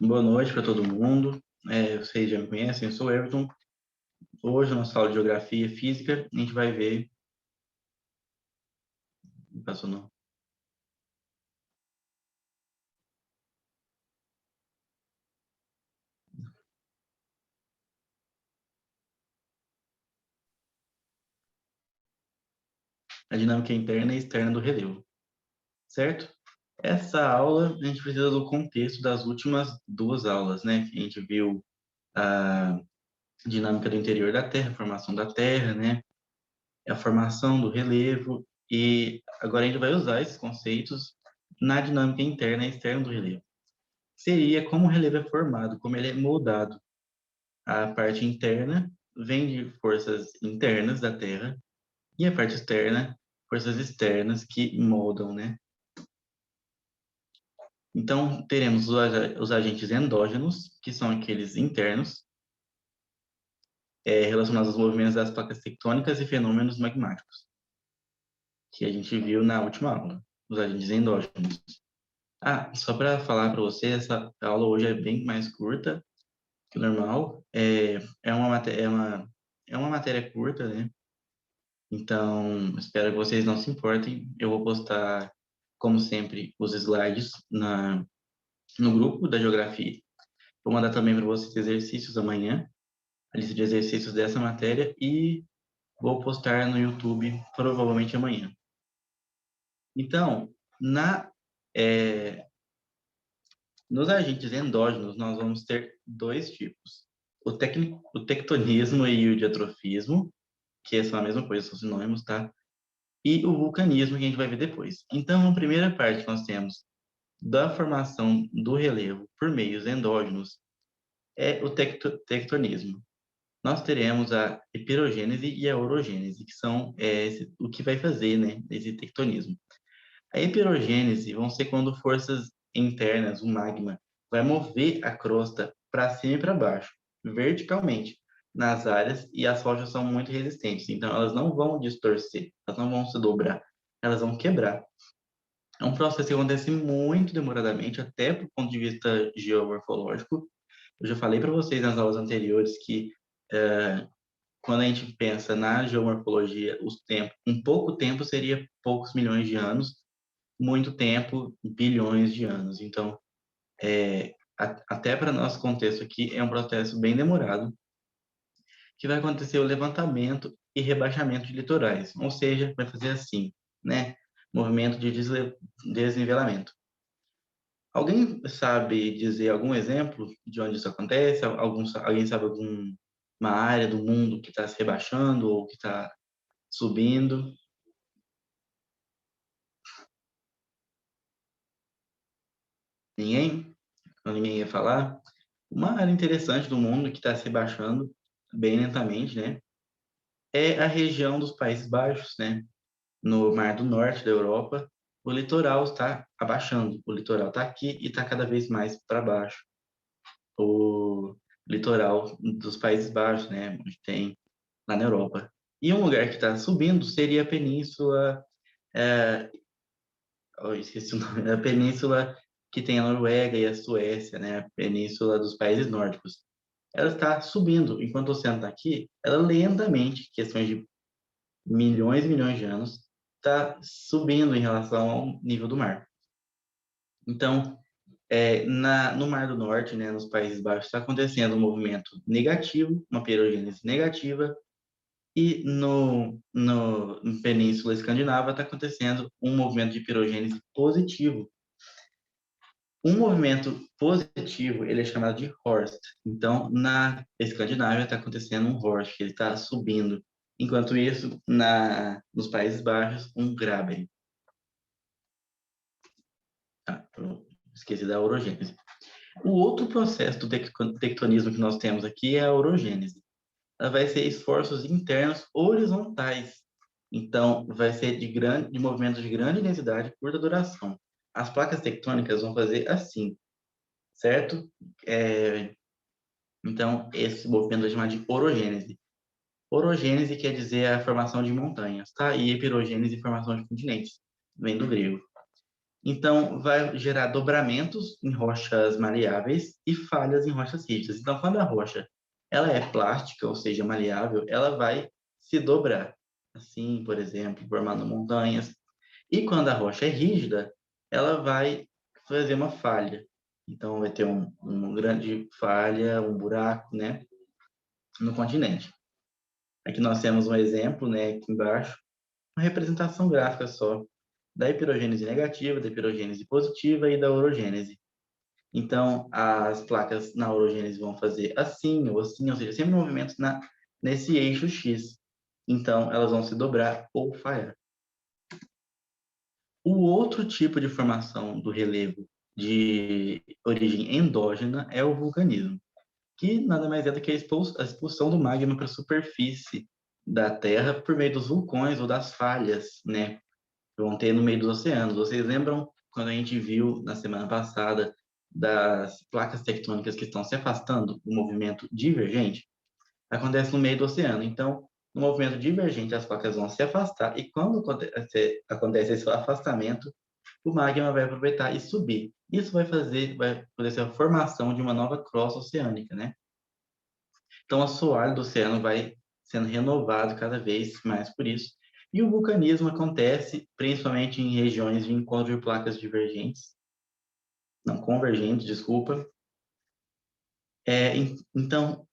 Boa noite para todo mundo. Vocês já me conhecem, eu sou o Everton. Hoje, na nossa aula de Geografia e Física, a gente vai ver... Não passou não. A dinâmica interna e externa do relevo, certo? Essa aula, a gente precisa do contexto das últimas duas aulas, né? Que a gente viu a dinâmica do interior da Terra, a formação da Terra, né? A formação do relevo, e agora a gente vai usar esses conceitos na dinâmica interna e externa do relevo. Seria como o relevo é formado, como ele é moldado. A parte interna vem de forças internas da Terra e a parte externa, forças externas que moldam, né? Então, teremos os agentes endógenos, que são aqueles internos, relacionados aos movimentos das placas tectônicas e fenômenos magmáticos, que a gente viu na última aula, os agentes endógenos. Só para falar para você, essa aula hoje é bem mais curta que o normal. É uma matéria curta, né? Então, espero que vocês não se importem. Eu vou postar, como sempre, os slides no grupo da Geografia. Vou mandar também para vocês exercícios amanhã, a lista de exercícios dessa matéria, e vou postar no YouTube provavelmente amanhã. Então, é, nos agentes endógenos, nós vamos ter dois tipos. O tectonismo e o diatrofismo, que são a mesma coisa, são sinônimos, tá? E o vulcanismo, que a gente vai ver depois. Então, a primeira parte nós temos da formação do relevo por meios endógenos é o tectonismo. Nós teremos a epirogênese e a orogênese, que são o que vai fazer, né, esse tectonismo. A epirogênese vão ser quando forças internas, o magma, vai mover a crosta para cima e para baixo, verticalmente, nas áreas, e as rochas são muito resistentes, então elas não vão distorcer, elas não vão se dobrar, elas vão quebrar. É um processo que acontece muito demoradamente, até do ponto de vista geomorfológico. Eu já falei para vocês nas aulas anteriores que quando a gente pensa na geomorfologia, um pouco tempo seria poucos milhões de anos, muito tempo, bilhões de anos. Então, até para nosso contexto aqui, é um processo bem demorado, que vai acontecer o levantamento e rebaixamento de litorais, ou seja, vai fazer assim, né? Movimento de desnivelamento. Alguém sabe dizer algum exemplo de onde isso acontece? Alguém sabe alguma área do mundo que está se rebaixando ou que está subindo? Ninguém? Ou ninguém ia falar? Uma área interessante do mundo que está se rebaixando bem lentamente, né? É a região dos Países Baixos, né? No Mar do Norte da Europa, o litoral está abaixando. O litoral está aqui e está cada vez mais para baixo. O litoral dos Países Baixos, né? Onde tem lá na Europa. E um lugar que está subindo seria a Península, eu esqueci o nome, a Península que tem a Noruega e a Suécia, né? A Península dos países nórdicos. Ela está subindo, enquanto o oceano está aqui, ela lentamente, questões de milhões e milhões de anos, está subindo em relação ao nível do mar. Então, no Mar do Norte, né, nos Países Baixos, está acontecendo um movimento negativo, uma perigênese negativa, e no Península Escandinava está acontecendo um movimento de pirogênese positivo. Um movimento positivo, ele é chamado de Horst. Então, na Escandinávia está acontecendo um Horst, ele está subindo. Enquanto isso, nos Países Baixos, um Graben. Esqueci da orogênese. O outro processo do tectonismo que nós temos aqui é a orogênese. Ela vai ser esforços internos horizontais. Então, vai ser de movimentos de grande intensidade e curta duração. As placas tectônicas vão fazer assim, certo? Então, esse movimento é chamado de orogênese. Orogênese quer dizer a formação de montanhas, tá? E epirogênese, formação de continentes. Vem do grego. Então, vai gerar dobramentos em rochas maleáveis e falhas em rochas rígidas. Então, quando a rocha ela é plástica, ou seja, maleável, ela vai se dobrar. Assim, por exemplo, formando montanhas. E quando a rocha é rígida, ela vai fazer uma falha. Então, vai ter uma grande falha, um buraco, né, no continente. Aqui nós temos um exemplo, né, aqui embaixo, uma representação gráfica só da hipirogênese negativa, da hipirogênese positiva e da orogênese. Então, as placas na orogênese vão fazer assim ou assim, ou seja, sempre movimentos nesse eixo X. Então, elas vão se dobrar ou falhar. O outro tipo de formação do relevo de origem endógena é o vulcanismo, que nada mais é do que a expulsão do magma para a superfície da Terra por meio dos vulcões ou das falhas, né, que vão ter no meio dos oceanos. Vocês lembram quando a gente viu na semana passada das placas tectônicas que estão se afastando, o movimento divergente? Acontece no meio do oceano. Então, no movimento divergente, as placas vão se afastar e quando acontece esse afastamento, o magma vai aproveitar e subir. Isso vai poder ser a formação de uma nova crosta oceânica, né? Então, o assoalho do oceano vai sendo renovado cada vez mais por isso. E o vulcanismo acontece principalmente em regiões de encontro de placas divergentes, não convergentes, desculpa. Então,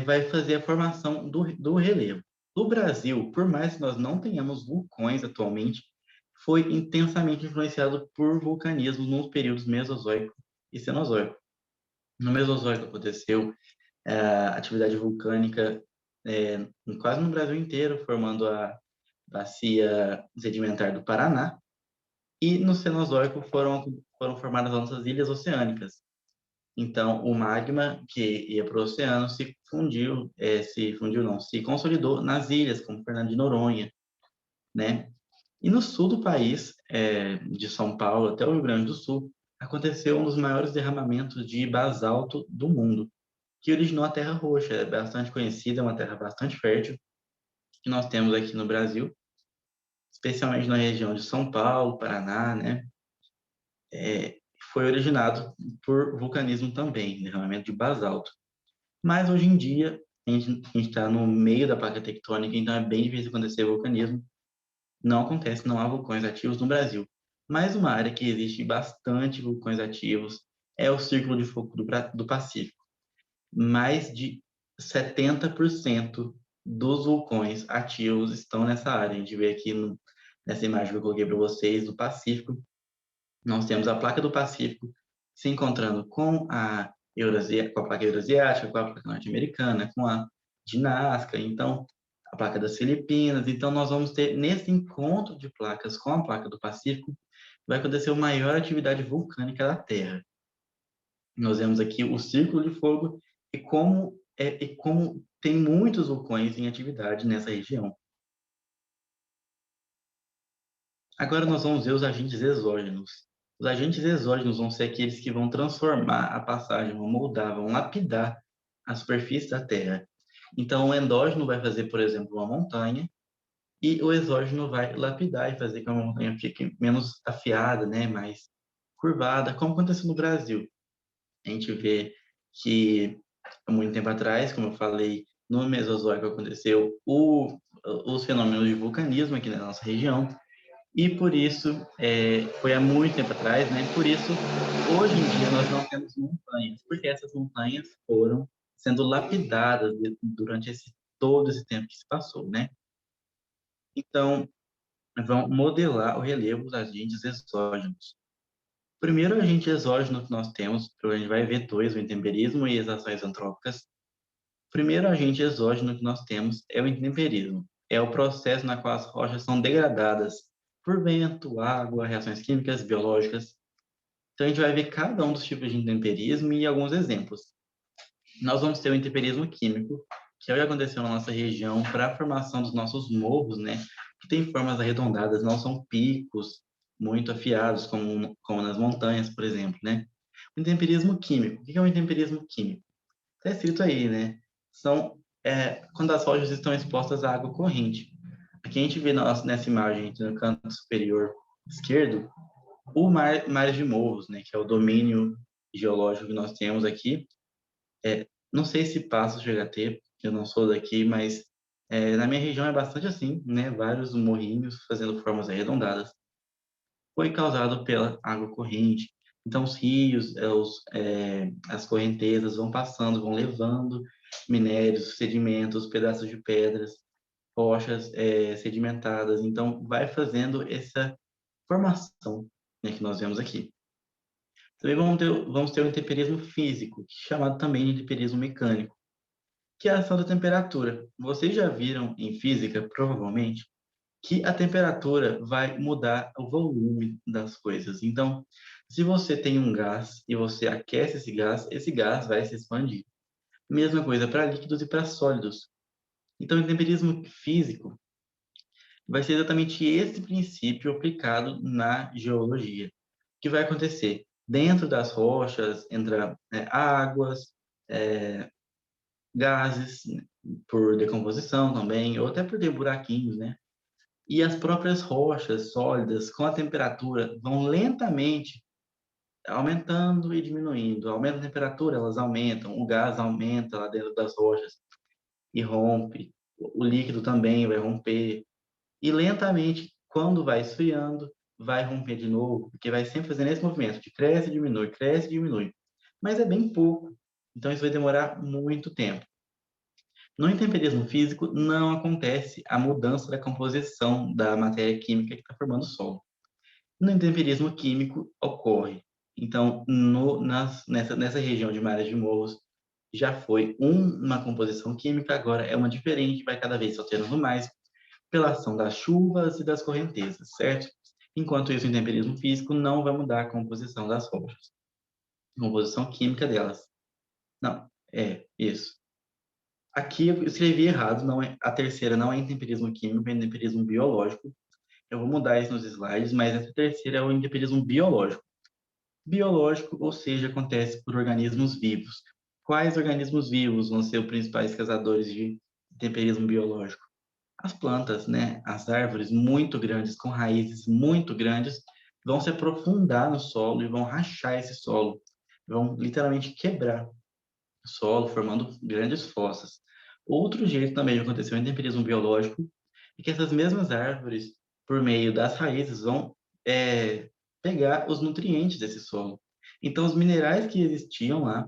vai fazer a formação do relevo. No Brasil, por mais que nós não tenhamos vulcões atualmente, foi intensamente influenciado por vulcanismo nos períodos Mesozoico e Cenozoico. No Mesozoico aconteceu atividade vulcânica quase no Brasil inteiro, formando a bacia sedimentar do Paraná, e no Cenozoico foram formadas as nossas ilhas oceânicas. Então, o magma que ia para o oceano se consolidou nas ilhas, como Fernando de Noronha, né? E no sul do país, de São Paulo até o Rio Grande do Sul, aconteceu um dos maiores derramamentos de basalto do mundo, que originou a Terra Roxa. É bastante conhecida, é uma terra bastante fértil, que nós temos aqui no Brasil, especialmente na região de São Paulo, Paraná, né? Foi originado por vulcanismo também, derramamento de basalto. Mas hoje em dia, a gente está no meio da placa tectônica, então é bem difícil acontecer vulcanismo. Não acontece, não há vulcões ativos no Brasil. Mas uma área que existe bastante vulcões ativos é o Círculo de Fogo do Pacífico. Mais de 70% dos vulcões ativos estão nessa área. A gente vê aqui nessa imagem que eu coloquei para vocês do Pacífico. Nós temos a placa do Pacífico se encontrando com com a placa eurasiática, com a placa norte-americana, com a de Nazca, então a placa das Filipinas. Então nós vamos ter nesse encontro de placas com a placa do Pacífico vai acontecer a maior atividade vulcânica da Terra. Nós vemos aqui o Círculo de Fogo e como tem muitos vulcões em atividade nessa região. Agora nós vamos ver os agentes exógenos. Os agentes exógenos vão ser aqueles que vão transformar a passagem, vão moldar, vão lapidar a superfície da Terra. Então, o endógeno vai fazer, por exemplo, uma montanha, e o exógeno vai lapidar e fazer com que a montanha fique menos afiada, né, mais curvada, como aconteceu no Brasil. A gente vê que, há muito tempo atrás, como eu falei, no Mesozoico aconteceu os fenômenos de vulcanismo aqui na nossa região, e por isso, foi há muito tempo atrás, né? Por isso, hoje em dia, nós não temos montanhas, porque essas montanhas foram sendo lapidadas durante todo esse tempo que se passou, né? Então, vão modelar o relevo dos agentes exógenos. O primeiro agente exógeno que nós temos, a gente vai ver dois, o intemperismo e as ações antrópicas. O primeiro agente exógeno que nós temos é o intemperismo. É o processo na qual as rochas são degradadas por vento, água, reações químicas, biológicas. Então, a gente vai ver cada um dos tipos de intemperismo e alguns exemplos. Nós vamos ter o intemperismo químico, que é o que aconteceu na nossa região para a formação dos nossos morros, né? Que tem formas arredondadas, não são picos muito afiados, como nas montanhas, por exemplo, né? O intemperismo químico. O que é o intemperismo químico? Está escrito aí, né? São quando as rochas estão expostas à água corrente. Aqui a gente vê nessa imagem, no canto superior esquerdo, O Mar de Morros, né, que é o domínio geológico que nós temos aqui, não sei se Passos chega a ter, eu não sou daqui, mas na minha região é bastante assim, né, vários morrinhos fazendo formas arredondadas. Foi causado pela água corrente. Então, os rios, as correntezas vão passando, vão levando minérios, sedimentos, pedaços de pedras, rochas sedimentadas. Então, vai fazendo essa formação, né, que nós vemos aqui. Também vamos ter o intemperismo físico, chamado também de intemperismo mecânico, que é a ação da temperatura. Vocês já viram em física, provavelmente, que a temperatura vai mudar o volume das coisas. Então, se você tem um gás e você aquece esse gás vai se expandir. Mesma coisa para líquidos e para sólidos. Então, o temperismo físico vai ser exatamente esse princípio aplicado na geologia. O que vai acontecer? Dentro das rochas, entra águas, é, gases, né, por decomposição também, ou até por ter buraquinhos, né? E as próprias rochas sólidas, com a temperatura, vão lentamente aumentando e diminuindo. Aumenta a temperatura, elas aumentam, o gás aumenta lá dentro das rochas e rompe. O líquido também vai romper. E lentamente, quando vai esfriando, vai romper de novo, porque vai sempre fazendo esse movimento de cresce e diminui. Mas é bem pouco. Então, isso vai demorar muito tempo. No intemperismo físico, não acontece a mudança da composição da matéria química que está formando o solo. No intemperismo químico, ocorre. Então, nessa região de Mares de Morros, já foi uma composição química, agora é uma diferente, vai cada vez se alterando mais pela ação das chuvas e das correntezas, certo? Enquanto isso, o intemperismo físico não vai mudar a composição das rochas, a composição química delas. Não, é isso. Aqui eu escrevi errado, não é, a terceira não é intemperismo químico, é intemperismo biológico. Eu vou mudar isso nos slides, mas essa terceira é o intemperismo biológico. Biológico, ou seja, acontece por organismos vivos. Quais organismos vivos vão ser os principais causadores de intemperismo biológico? As plantas, né? As árvores muito grandes, com raízes muito grandes, vão se aprofundar no solo e vão rachar esse solo. Vão literalmente quebrar o solo, formando grandes fossas. Outro jeito também de acontecer o intemperismo biológico é que essas mesmas árvores, por meio das raízes, vão pegar os nutrientes desse solo. Então, os minerais que existiam lá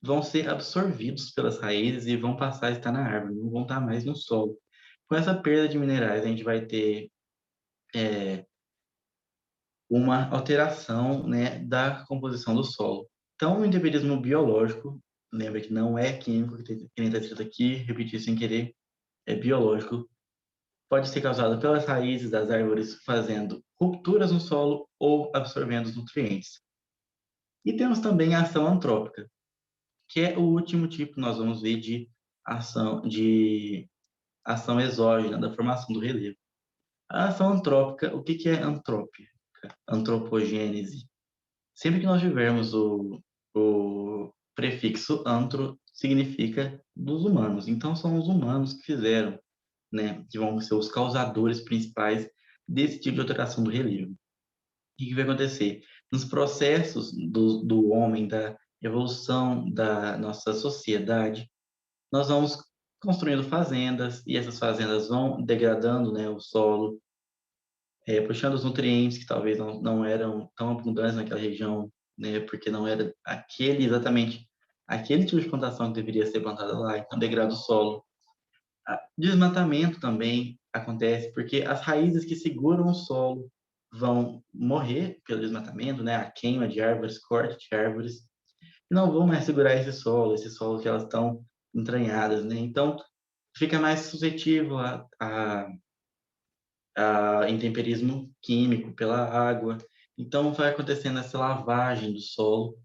vão ser absorvidos pelas raízes e vão passar a estar na árvore, não vão estar mais no solo. Com essa perda de minerais, a gente vai ter uma alteração, né, da composição do solo. Então, o intemperismo biológico, lembra que não é químico, que nem está escrito aqui, repetir sem querer, é biológico, pode ser causado pelas raízes das árvores fazendo rupturas no solo ou absorvendo os nutrientes. E temos também a ação antrópica, que é o último tipo que nós vamos ver de ação exógena da formação do relevo. A ação antrópica, o que é antrópica? Antropogênese. Sempre que nós tivermos o prefixo antro, significa dos humanos. Então, são os humanos que fizeram, né, que vão ser os causadores principais desse tipo de alteração do relevo. O que vai acontecer? Nos processos do homem, da evolução da nossa sociedade, nós vamos construindo fazendas e essas fazendas vão degradando, né, o solo, puxando os nutrientes que talvez não eram tão abundantes naquela região, né, porque não era exatamente aquele tipo de plantação que deveria ser plantada lá, então degrada o solo. Desmatamento também acontece porque as raízes que seguram o solo vão morrer pelo desmatamento, né, a queima de árvores, corte de árvores, e não vão mais segurar esse solo que elas estão entranhadas, né, então fica mais suscetível a intemperismo químico pela água. Então, vai acontecendo essa lavagem do solo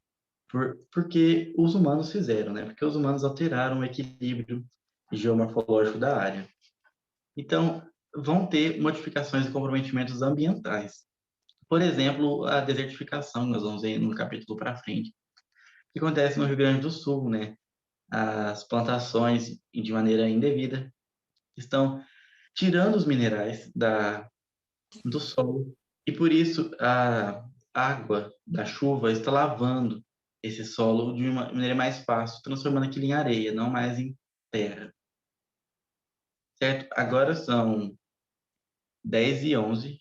porque os humanos fizeram, né? Porque os humanos alteraram o equilíbrio geomorfológico da área. Então, vão ter modificações e comprometimentos ambientais. Por exemplo, a desertificação, nós vamos ver no capítulo para frente, que acontece no Rio Grande do Sul, né? As plantações, de maneira indevida, estão tirando os minerais do solo, e por isso água da chuva está lavando esse solo de uma maneira mais fácil, transformando aquilo em areia, não mais em terra. Certo? Agora são 10h11.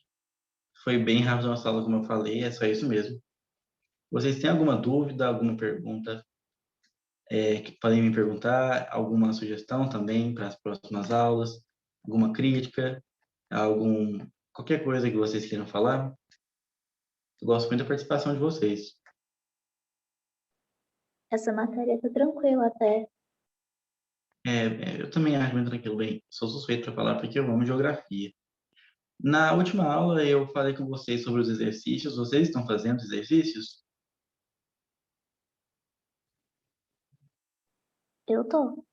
Foi bem rápido a nossa aula, como eu falei, é só isso mesmo. Vocês têm alguma dúvida, alguma pergunta, que podem me perguntar, alguma sugestão também para as próximas aulas, alguma crítica, qualquer coisa que vocês queiram falar? Eu gosto muito da participação de vocês. Essa matéria tá tranquila até. Eu também acho muito tranquilo, bem, sou suspeito para falar porque eu amo geografia. Na última aula eu falei com vocês sobre os exercícios, vocês estão fazendo exercícios? Eu tô.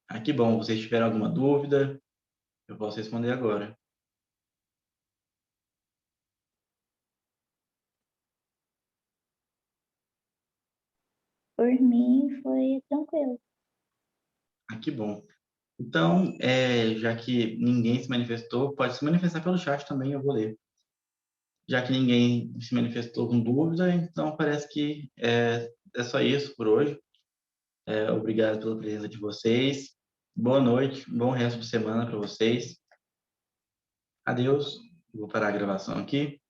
Ah, que bom, vocês tiveram alguma dúvida? Eu posso responder agora. Por mim, foi tranquilo. Ah, que bom. Então, já que ninguém se manifestou, pode se manifestar pelo chat também, eu vou ler. Já que ninguém se manifestou com dúvida, então parece que é só isso por hoje. Obrigado pela presença de vocês. Boa noite, bom resto de semana para vocês. Adeus. Vou parar a gravação aqui.